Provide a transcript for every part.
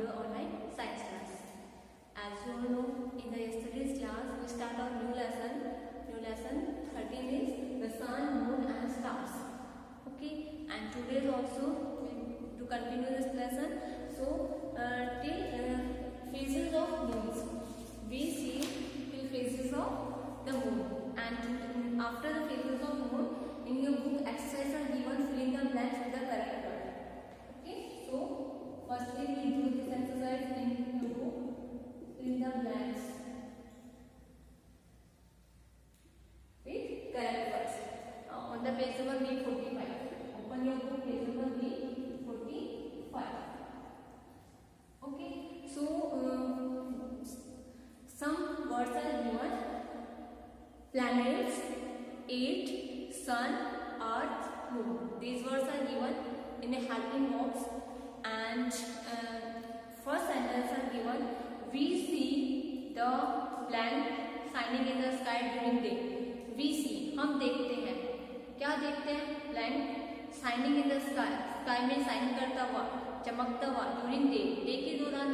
your online science class. As you all know, in the yesterday's class we start our new lesson. New lesson 13 is the sun, moon and stars. Okay, and today also to continue this lesson. So till phases of moons, we see till phases of the moon, and after the phases of moon, in your book exercise are given filling the blanks with the correct word. Okay, so firstly we do this exercise in your book, filling the blanks with correct words. On the page number B45, open your book, page number B45. Okay, so some words are given: planets, 8, sun, earth, moon. These words are given in a helping box, and first sentence are given: we see the planet shining in the sky during day. We see, हम देखते हैं. क्या देखते हैं? Planet shining in the sky, sky में shine करता हुआ, चमकता हुआ ड्यूरिंग डे. डे के दौरान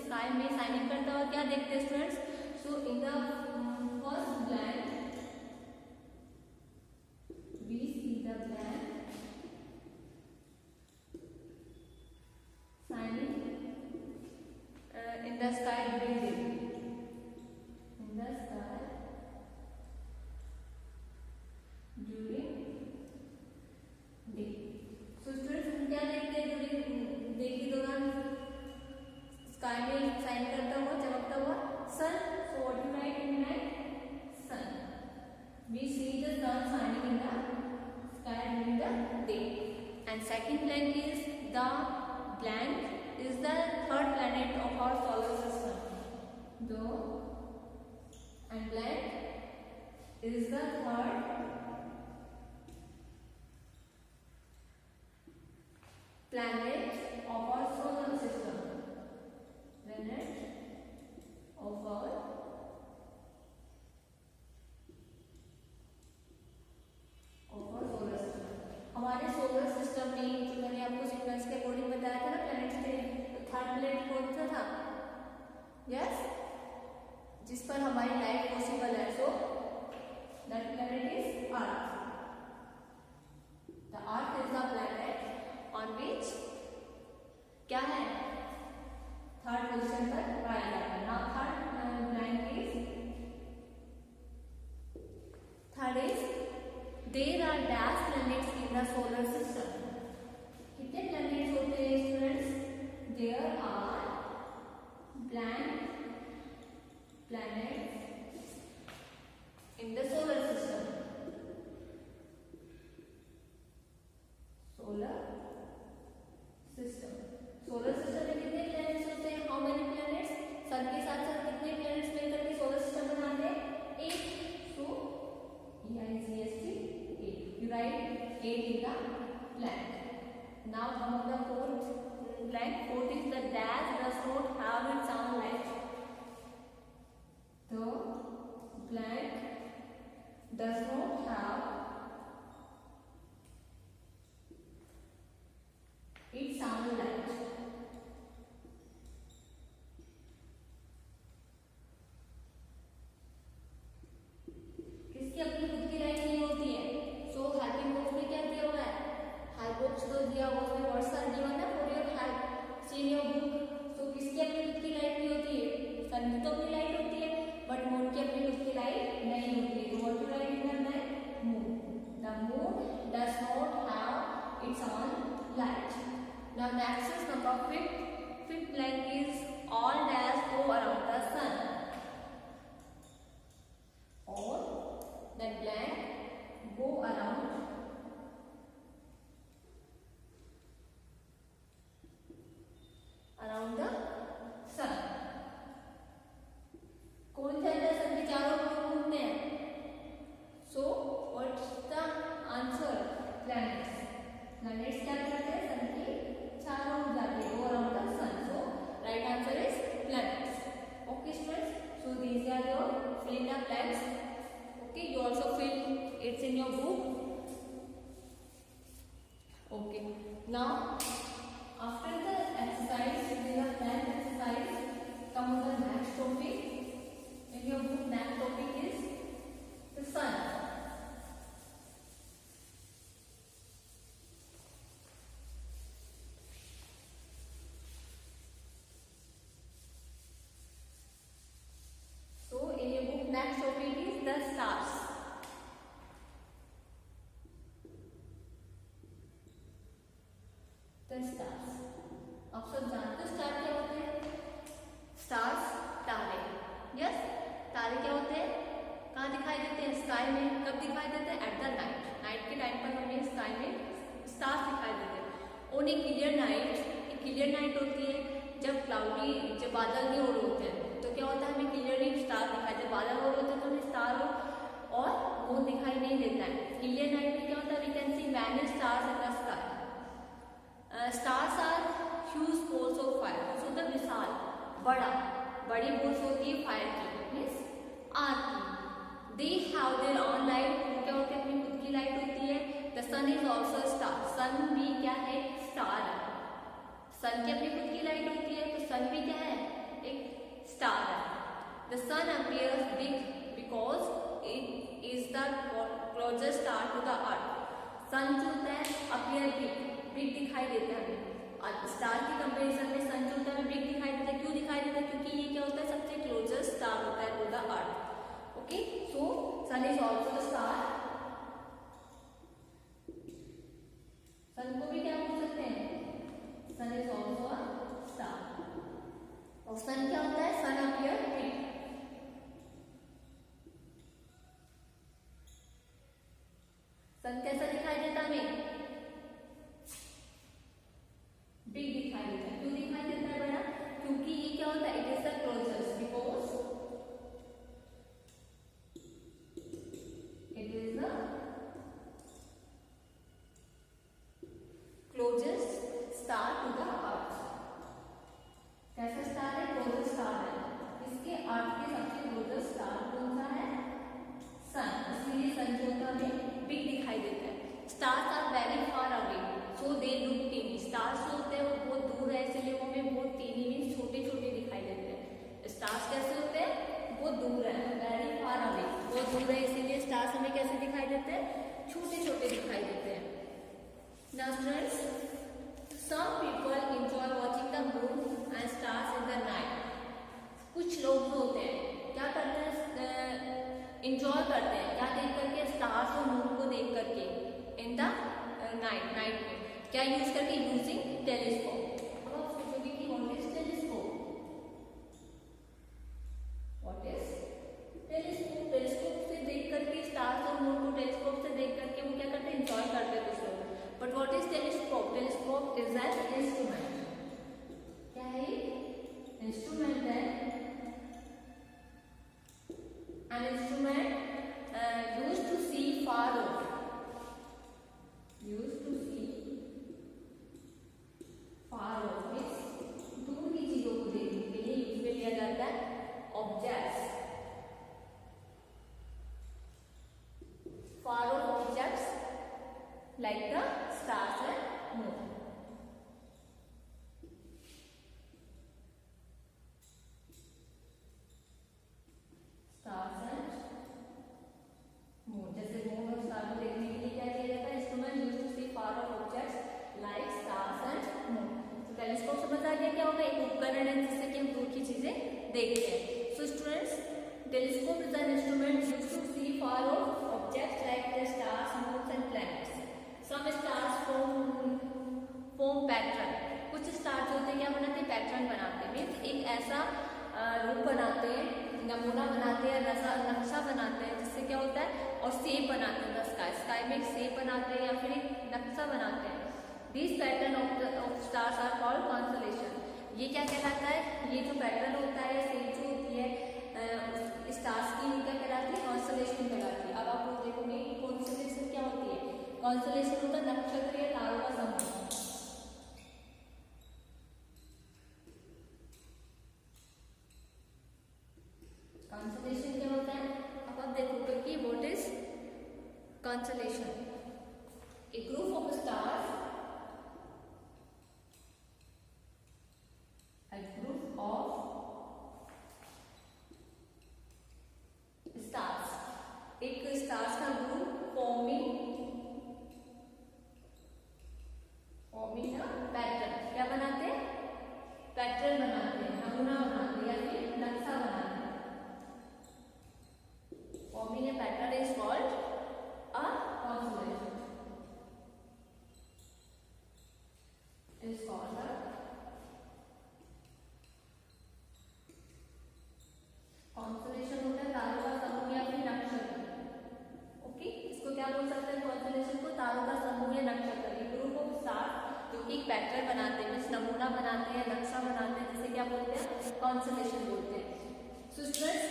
स्काई में शाइनिंग करता हुआ क्या देखते हैं students? So in the first planet we see the planet shining in the sky during day. In the sky during day. So students, हम क्या देखते हैं during day के दौरान स्काई में शाइन करता हुआ, चमकता हुआ? सन. So what you write in night? Sun. We see the sun shining in the sky during the day. And second blank is the blank is the third planet of our solar system. The and blank is the third planet of our solar system. Planet of our solar system. हमारे solar system में जो मैंने आपको sequence के according बताया था ना planets के, तो थर्ड प्लैनेट कौन सा था? यस, जिस पर हमारी लाइफ पॉसिबल है. So that planet is earth. The earth is the planet on which क्या है? थर्ड पोजीशन पर पाया जाता है. Now third blank is there are dash planets in the solar system. कितने planets होते हैं students? There are blank planets in the solar system. Cloudy, जब बादल नहीं हो रहे होते हैं तो क्या होता है, हमें क्लियरली स्टार दिखाई देते हैं। बादल हो रहे होते हैं तो हमें स्टार और मून दिखाई नहीं देता है। क्लियर नाइट में क्या होता है, we can see many stars in the sky. Stars are huge balls of fire, होता है विशाल, बड़ा, बड़ी बोल्स होती है फायर की, मीन्स आग की। They have their own light, क्या होते हैं, अपनी खुद की लाइट होती है। The sun is also star, sun भी क्या है, स्टार है। सन की अपनी खुद की लाइट होती है तो सन भी क्या है, एक स्टार है। The sun appears big because it is the closest star to the earth. Sun जो होता है अपीयर बिग, बिग दिखाई देता है हमें। स्टार की कंपेरिजन में सन जो होता है हमें बिग दिखाई देता है। क्यों दिखाई देता है, क्योंकि ये क्या होता है, सबसे क्लोजेस्ट स्टार होता है to the earth. Okay, so sun is also the star. Sun को भी क्या बोल सकते हैं, sun is also a star. और सन क्या होता है, सन अपीयर बिग। सन कैसा दिखाई देता हमें, बिग दिखाई देता है। क्यों दिखाई देता है बड़ा, क्योंकि ये क्या होता है, it is the closest, because it is the closest star to the earth. कैसा स्टार है, क्लोजेस्ट स्टार है। इसके अर्थ के सबसे क्लोजेस्ट स्टार कौन सा है, सन। इसलिए सन जो होता है हमें बिग दिखाई देता है। Stars are very far away so they look tiny, stars जो होते हैं वो बहुत दूर है इसलिए वो हमें बहुत टीनी मीन्स छोटे छोटे दिखाई देते हैं। स्टार्स कैसे होते हैं, बहुत दूर है, वेरी फार अवे, बहुत दूर है इसीलिए स्टार्स हमें कैसे दिखाई देते हैं, छोटे छोटे दिखाई देते हैं। Now friends, some people enjoy watching the moon and stars in the night. कुछ लोग जो होते हैं क्या करते हैं, इंजॉय करते हैं क्या देख करके, स्टार्स और मून को देख करके इन द नाइट में। क्या यूज करके, यूजिंग टेलीस्कोप। अब आप सोचोगे कि what is telescope, what is telescope. Telescope से देख करके स्टार्स और मून को टेलीस्कोप से देख करके वो क्या करते हैं, इंजॉय करते हैं कुछ लोग। But what is telescope? Telescope is an instrument. क्या है, इंस्ट्रूमेंट है। An instrument used to see far off. Used to see far off means दूर की चीजों को देखने के लिए यूज में लिया जाता है। Objects, far off objects like the stars and moon. Stars and moon, जैसे मून और स्टार को देखने के लिए क्या किया जाता है, instrument used to see far off objects like stars and moon. तो टेलीस्कोप समझ आ गया क्या होगा, एक उपकरण है जिससे कि हम दूर की चीजें देखते हैं। So students, telescope is an instrument used to see far off objects like the stars, moons and planets. Some stars form pattern. कुछ स्टार्स होते हैं क्या बनाते हैं, पैटर्न बनाते हैं। मीन्स एक ऐसा रूप बनाते हैं, नमूना बनाते हैं, नक्शा बनाते हैं जिससे क्या होता है, और शेप बनाते हैं। स्काई में एक शेप बनाते हैं या फिर एक नक्शा बनाते हैं। This pattern of stars are called constellation. ये क्या कहलाता है, ये जो पैटर्न होता है, शेप जो होती है स्टार्स की, वो क्या कहलाती है, कॉन्स्टलेशन कहलाती है। अब आप लोग देखोगे कॉन्स्टलेशन क्या होती है, कॉन्स्टलेशन होता है नक्षत्र या तारों का समूह। कॉन्स्टलेशन क्या होता है, अब आप देखोगे कि what is constellation, A group of stars, a group of stars, एक स्टार्स का ग्रुप फॉर्मिंग पैटर्न, क्या बनाते हैं, पैटर्न बनाते हैं, नमूना बनाते हैं या फिर नक्शा बनाते हैं। Forming a pattern is called a constellation, is called a क्या बोलते हैं, कॉन्स्टलेशन बोलते हैं. So students,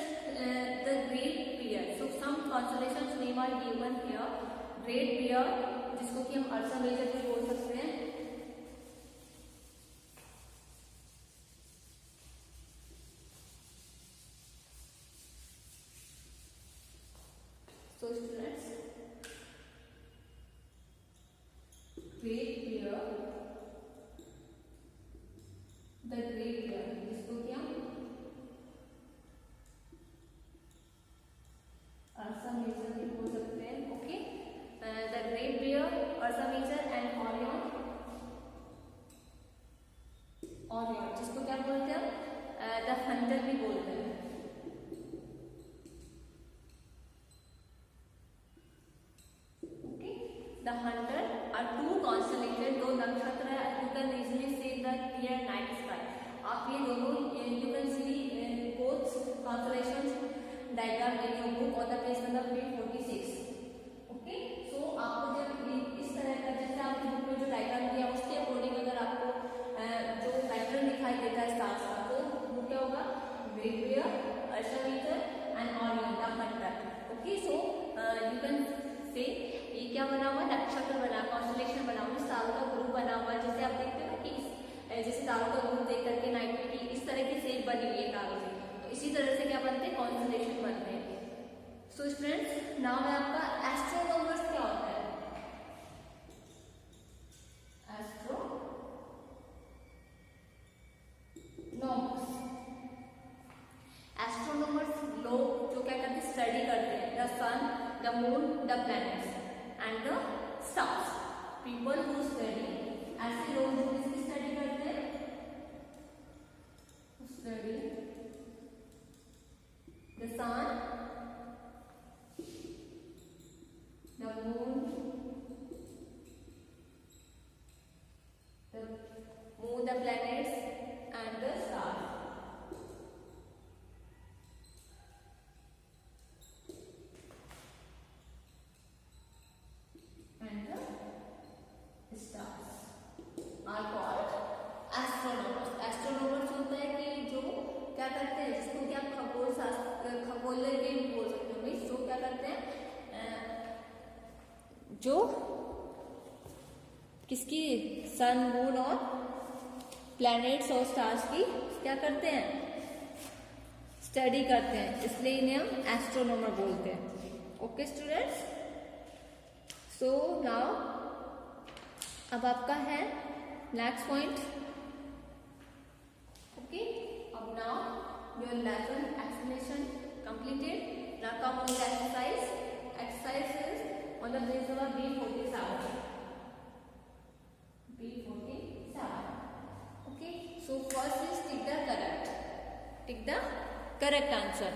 the great bear. So some constellations name are given here. Great bear, जिसको कि हम अर्सा मेजर भी बोल सकते हैं. So students, great bear, the great bear, जिसको क्या अर्सा मेजर भी बोल सकते हैं. Okay, the Great Bear, Ursa Major and Orion, Orion जिसको क्या बोलते हैं, द हंटर भी बोलते हैं. The hunter are two constellated, दो नक्षत्र है. You can easily see the clear night sky. आप ये दोनों you can see both constellations diagram in your book on the page number 346. Okay, so आपको जब इस तरह का जैसे आपकी बुक में जो डायग्राम दिया उसके अकॉर्डिंग अगर आपको जो पैटर्न दिखाई देता है स्टार्स का, तो वो क्या होगा, Great Bear, Ursa Major and Orion the Hunter. Okay, so you can say ये क्या बना हुआ, नक्षत्र बना, कॉन्स्टलेशन बना हुआ, तारों का ग्रुप बना हुआ. जैसे आप देखते हो ना कि जैसे तारों का ग्रुप देख करके नाइट में की इस तरह की शेप बनी हुई है तारों से, तो इसी तरह से क्या बनते हैं, कॉन्स्टलेशन बनते हैं. सो स्टूडेंट्स, नाउ है आपका एस्ट्रोनॉमर्स क्या होता है. एस्ट्रोनॉमर्स लोग जो क्या करते हैं, स्टडी करते हैं the sun, the moon, the planets and the stars. People who study, ऐसे लोग जो किसकी स्टडी करते हैं, study the sun, the moon, the planets and the stars. जो किसकी, सन, मून और प्लैनेट्स और स्टार्स की क्या करते हैं, स्टडी करते हैं, इसलिए इन्हें हम एस्ट्रोनॉमर बोलते हैं. ओके स्टूडेंट्स, सो नाउ अब आपका है नेक्स्ट पॉइंट. ओके, अब now your lesson explanation completed. Now come on the exercise. Exercise is on the page number B47. B47. Okay. So first is tick the correct answer.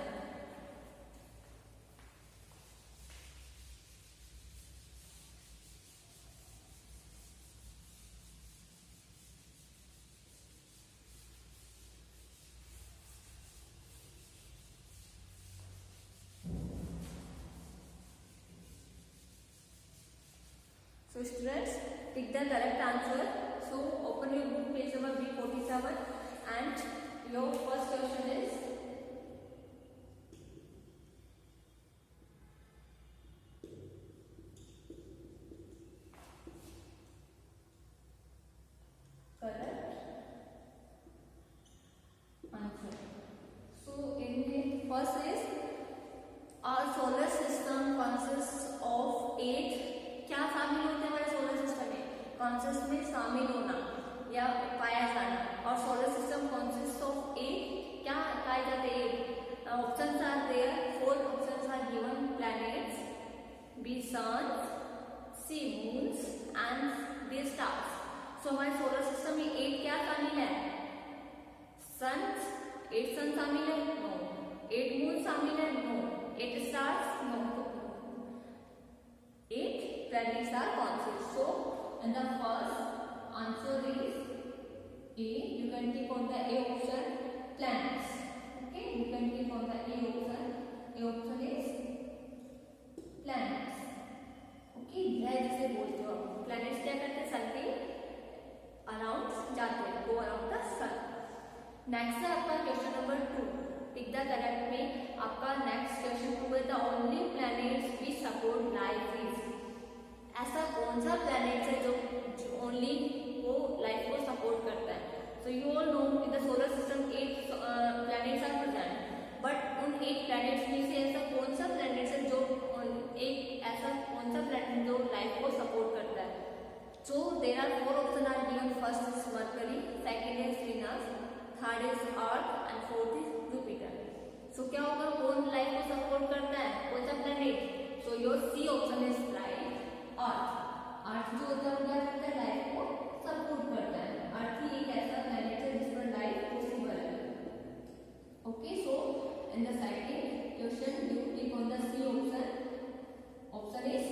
So students, pick the correct answer. So open your book, page number B47, and your first question is correct answer. So in the first is our solar system consists of 8. क्या शामिल होते हैं हमारे solar system में, consist में शामिल होना या पाया जाना. और सोलर सिस्टम कॉन्सिस्ट ऑफ 8, क्या पाए जाते हैं, options are there, 4 options are given, planets, B suns, C moons and D stars. So हमारे सोलर सिस्टम में 8 क्या शामिल है, सन्स, 8 सन शामिल है, नो. 8 मून शामिल है, no. 8 stars, no. 8 planets are consist. So, and the first answer is A. You can tick on the A option, planets. Okay, you can tick on the A option. A option is planets. Okay, ग्रह जिसे बोलते हो. Planets क्या करते हैं, सन के around जाते हैं, go around the sun. Next next है आपका question number 2, tick the correct में। आपका नेक्स्ट क्वेश्चन 2 है the only planets which support life is. ऐसा कौन सा प्लैनेट है जो ओनली वो लाइफ को सपोर्ट करता है। So you all know in the solar system 8 planets are present, but उन 8 प्लैनेट्स में से ऐसा कौन सा प्लैनेट है जो एक ऐसा कौन सा प्लैनेट जो लाइफ को सपोर्ट करता है। So there are 4 option are given. First is Mercury, second is Venus, third is Earth and fourth is Jupiter. So क्या होगा, कौन लाइफ को सपोर्ट करता है, कौन सा planet. So your C option is right, Earth. Earth जो होता है वो क्या करता है, लाइफ को सपोर्ट करता है। अर्थ ही एक ऐसा प्लैनेट है जिस पर लाइफ पॉसिबल है। Okay, so in the second question you tick on the C option, option is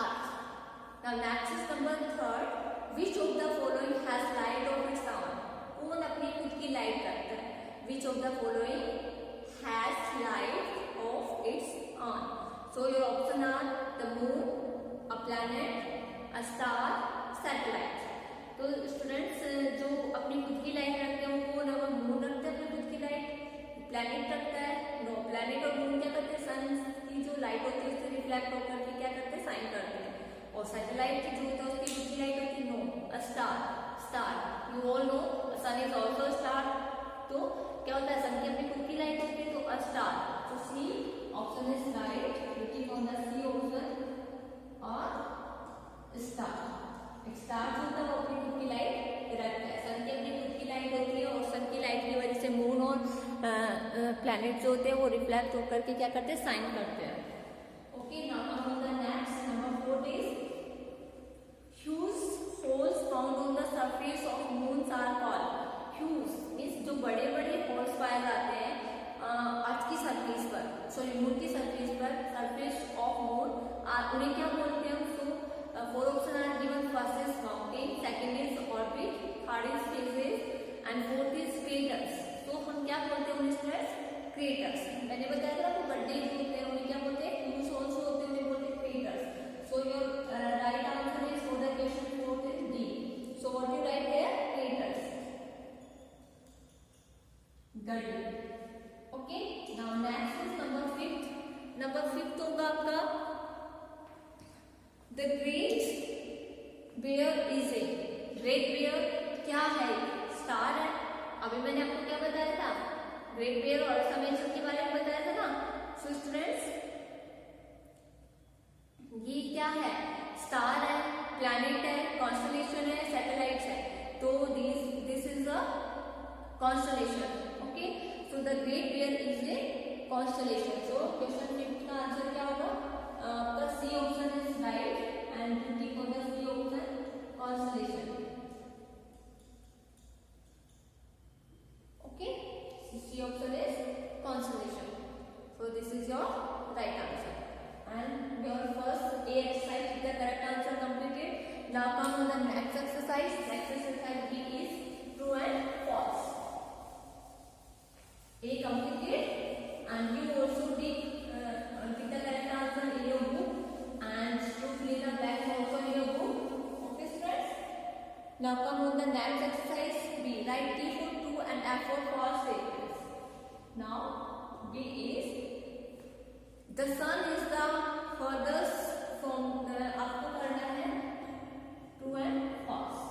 earth. Now next is number 3, which of the following has light of its own. कौन अपनी खुद की light रखता है। Which of the following has light of its own. So your option are the moon, a planet, a star, satellite। तो students जो अपनी खुद की लाइट रखते हैं वो कौन है, मून रखते हैं अपनी खुद की लाइट, प्लैनेट रखता है नो। प्लैनेट और मून क्या करते हैं, सन की जो लाइट होती है उससे रिफ्लेक्ट होकर के क्या करते हैं, शाइन करते हैं। और सैटेलाइट जो होता है उसकी खुद की लाइट होती है no, a star. Star you all know sun is also star. तो क्या होता है, सन की अपनी खुद की लाइट होती है तो अ स्टार। तो C option is right, tick on the C option और स्टार। स्टार जो होता है वो अपनी खुद की लाइट रखता है। सन की अपनी खुद की लाइट होती है और सन की लाइट की वजह से मून और प्लैनेट जो होते हैं वो रिफ्लेक्ट होकर के क्या करते हैं, शाइन करते हैं। Okay, now come the next number 4 is huge holes found on the surface of moon are called. Huge means जो बड़े बड़े होल्स पाए जाते हैं अर्थ की सरफेस पर, सॉरी मून की सरफेस पर, सरफेस ऑफ मून, उन्हें क्या बोलते हैं। उसको 4 option are given. First is mountain, second is orbit, third is phases and fourth is craters. तो हम क्या बोलते हैं उन्हें स्टूडेंट्स, क्रेटर्स। मैंने बताया था आपको बड़े जो होते हैं उन्हें क्या बोलते हैं, ह्यूज होल्स होते हैं उन्हें बोलते हैं craters. So your right answer is for the question 4 is D. So what you write here, craters, गड्ढे। Okay, now next is number 5। Number 5 होगा आपका the great bear is A. Great Bear क्या है, स्टार है। अभी मैंने आपको क्या बताया था, ग्रेट बेयर और समेशन के बारे में बताया था ना। सो स्टूडेंट्स ये क्या है, स्टार है, प्लैनेट है, कॉन्स्टलेशन है, सैटेलाइट है। तो this is a constellation. Okay, so the great bear is a constellation. So question 5 का आंसर क्या होगा, आपका C option is right and tick on the C option, constellation. Okay, C option is constellation. So this is your right answer and your first A exercise is the correct answer completed. Now come on the next exercise. Next exercise B is true and false. A completed and you also take the correct answer in your book and to fill the blanks also in your book. Okay students. Now come on the next exercise B. Write T for true and F for false statements. Now B is the sun is the furthest from आपको करना है true and false.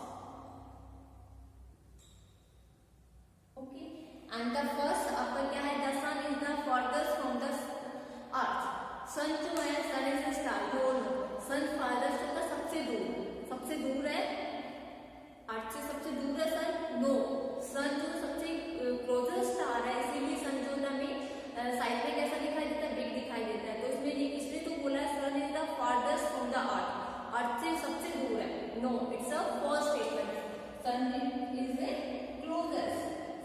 Okay, and the first आपका क्या है, the sun is the furthest from the earth. sun जो है, sun is a star, दोनों sun farthest होगा सबसे दूर है अर्थ से, सबसे दूर है सन नो। सन जो सबसे क्लोजेस्ट स्टार है, इसीलिए सन जो हमें साइड में कैसा दिखाई देता है, बिग दिखाई देता है। तो इसमें इसलिए तो बोला sun is the farthest from the earth, earth से सबसे दूर है। No, it's a false statement. Sun is a closest,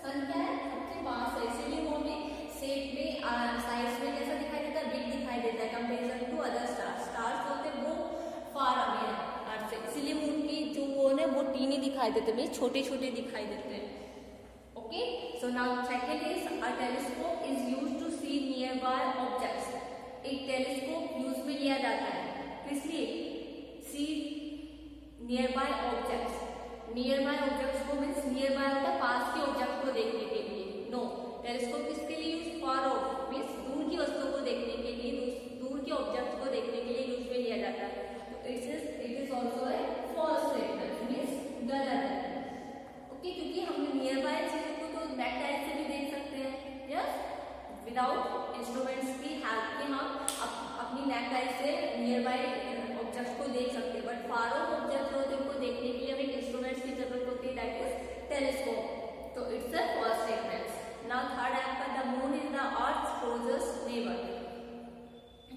sun क्या है, सबसे पास है, इसीलिए वो हमें शेप में साइज में कैसा दिखाई देता है, बिग दिखाई देता है comparison to other stars. Stars होते हैं वो फार अवे है अर्थ से, इसीलिए उनकी जो वो है वो टीनी दिखाई देते हैं, छोटे छोटे दिखाई देते हैं। Okay, so now second is a telescope is used to see nearby objects. एक टेलीस्कोप यूज में लिया जाता है किस लिए, see nearby objects. Nearby objects को मीन्स नियर बाय होता है पास के ऑब्जेक्ट को देखने के लिए। नो, विदाउट इंस्ट्रूमेंट्स की हेल्प के हम अपनी नेक आई से नियर बाई ऑब्जेक्ट को देख सकते हैं, बट फार ऑफ ऑब्जेक्ट होते हैं उनको देखने के लिए हमें इंस्ट्रूमेंट्स की जरूरत होती है, दैट इज टेलीस्कोप। तो it's a first statement. Now third anchor, the moon is the earth's closest neighbour.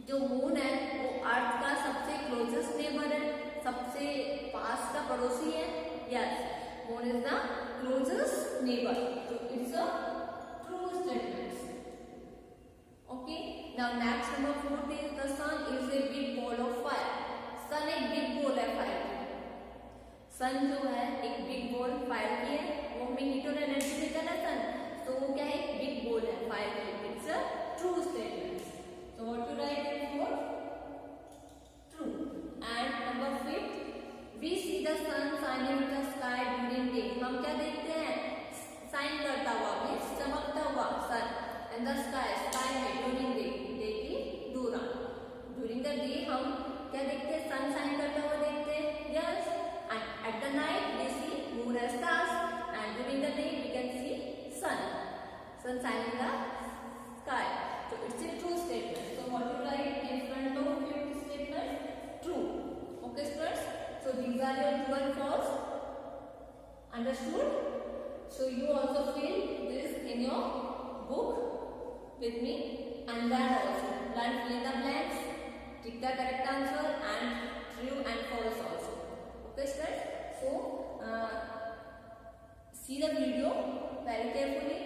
जो मून है वो अर्थ का सबसे क्लोजेस्ट नेबर है, सबसे पास का पड़ोसी है। Yes, moon is the closest neighbour, तो it's a true statement. Okay, now next number 4 is the sun is a big ball of fire. Sun एक बिग बॉल है फायर की। सन जो है एक बिग बॉल फायर की है, वो हमें हीट और एनर्जी देता है ना सन, तो वो क्या है, एक बिग बॉल है फायर की। It's a true statement. So what to write it for? True. And number 5, we see the sun shining in the sky during day. हम क्या देखते हैं, शाइन करता हुआ, मीन्स चमकता हुआ सन in the sky, sky में during day, डे की दौरान। During the day हम क्या देखते हैं, सन शाइन करता हुआ देखते हैं। Yes. And at the night we see moon and stars, and during the day we can see sun shining in the sky. So it's a true statement. So what to write in front of fifth statement? True. Okay, students. So these are your true and false. Understood? So you also fill this in your book with me, and then also learn fill in the blanks, tick the correct answer, and true and false also. Okay, students. So see the video very carefully.